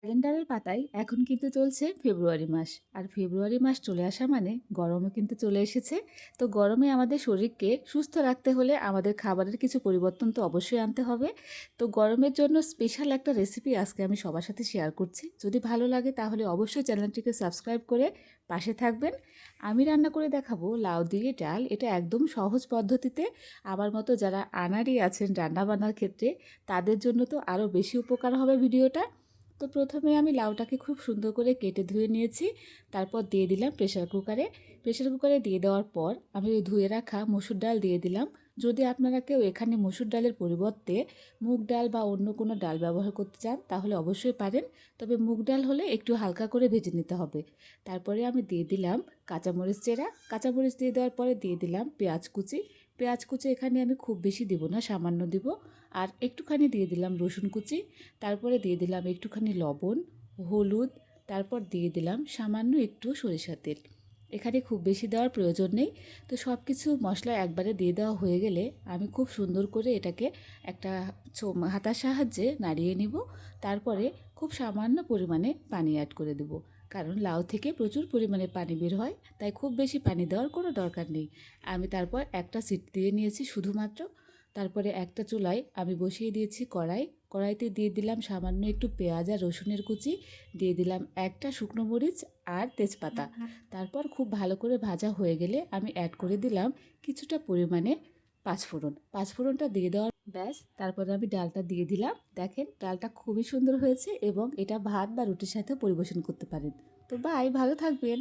ক্যালেন্ডারের পাতায় এখন কিন্তু চলছে ফেব্রুয়ারি মাস। আর ফেব্রুয়ারি মাস চলে আসা মানে গরমও কিন্তু চলে এসেছে। তো গরমে আমাদের শরীরকে সুস্থ রাখতে হলে আমাদের খাবারের কিছু পরিবর্তন তো অবশ্যই আনতে হবে। তো গরমের জন্য স্পেশাল একটা রেসিপি আজকে আমি সবার সাথে শেয়ার করছি। যদি ভালো লাগে তাহলে অবশ্যই চ্যানেলটিকে সাবস্ক্রাইব করে পাশে থাকবেন। আমি রান্না করে দেখাবো লাউ দিয়ে ডাল। এটা একদম সহজ পদ্ধতিতে। আমার মতো যারা আনাড়ি আছেন রান্নাবান্নার ক্ষেত্রে তাদের জন্য তো আরও বেশি উপকার হবে ভিডিওটা। তো প্রথমে আমি লাউটাকে খুব সুন্দর করে কেটে ধুয়ে নিয়েছি। তারপর দিয়ে দিলাম প্রেসার কুকারে। প্রেসার কুকারে দিয়ে দেওয়ার পর আমি ওই ধুয়ে রাখা মসুর ডাল দিয়ে দিলাম। যদি আপনারা কেউ এখানে মসুর ডালের পরিবর্তে মুগ ডাল বা অন্য কোনো ডাল ব্যবহার করতে চান তাহলে অবশ্যই পারেন। তবে মুগ ডাল হলে একটু হালকা করে ভেজে নিতে হবে। তারপরে আমি দিয়ে দিলাম কাঁচামরিচ চেরা। কাঁচামরিচ দিয়ে দেওয়ার পরে দিয়ে দিলাম পেঁয়াজ কুচি। পেঁয়াজ কুচি এখানে আমি খুব বেশি দিব না, সামান্য দিব। আর একটুখানি দিয়ে দিলাম রসুন কুচি। তারপরে দিয়ে দিলাম একটুখানি লবণ, হলুদ। তারপর দিয়ে দিলাম সামান্য একটু সরিষার তেল। এখানে খুব বেশি দেওয়ার প্রয়োজন নেই। তো সব কিছু মশলা একবারে দিয়ে দেওয়া হয়ে গেলে আমি খুব সুন্দর করে এটাকে একটা হাতার সাহায্যে নাড়িয়ে নিব। তারপরে খুব সামান্য পরিমাণে পানি অ্যাড করে দেব, কারণ লাউ থেকে প্রচুর পরিমাণে পানি বের হয়, তাই খুব বেশি পানি দেওয়ার কোনো দরকার নেই। আমি তারপর একটা সিটি দিয়ে নিয়েছি শুধুমাত্র। তারপরে একটা চুলায় আমি বসিয়ে দিয়েছি কড়াই। কড়াইতে দিয়ে দিলাম সামান্য একটু পেঁয়াজ আর রসুনের কুচি, দিয়ে দিলাম একটা শুকনো মরিচ আর তেজপাতা। তারপর খুব ভালো করে ভাজা হয়ে গেলে আমি অ্যাড করে দিলাম কিছুটা পরিমাণে পাঁচফোড়ন। পাঁচফোড়নটা দিয়ে দেওয়ার ব্যাস, তারপরে আমি ডালটা দিয়ে দিলাম। দেখেন ডালটা খুবই সুন্দর হয়েছে এবং এটা ভাত বা রুটির সাথেও পরিবেশন করতে পারেন। তো বাই, ভালো থাকবেন।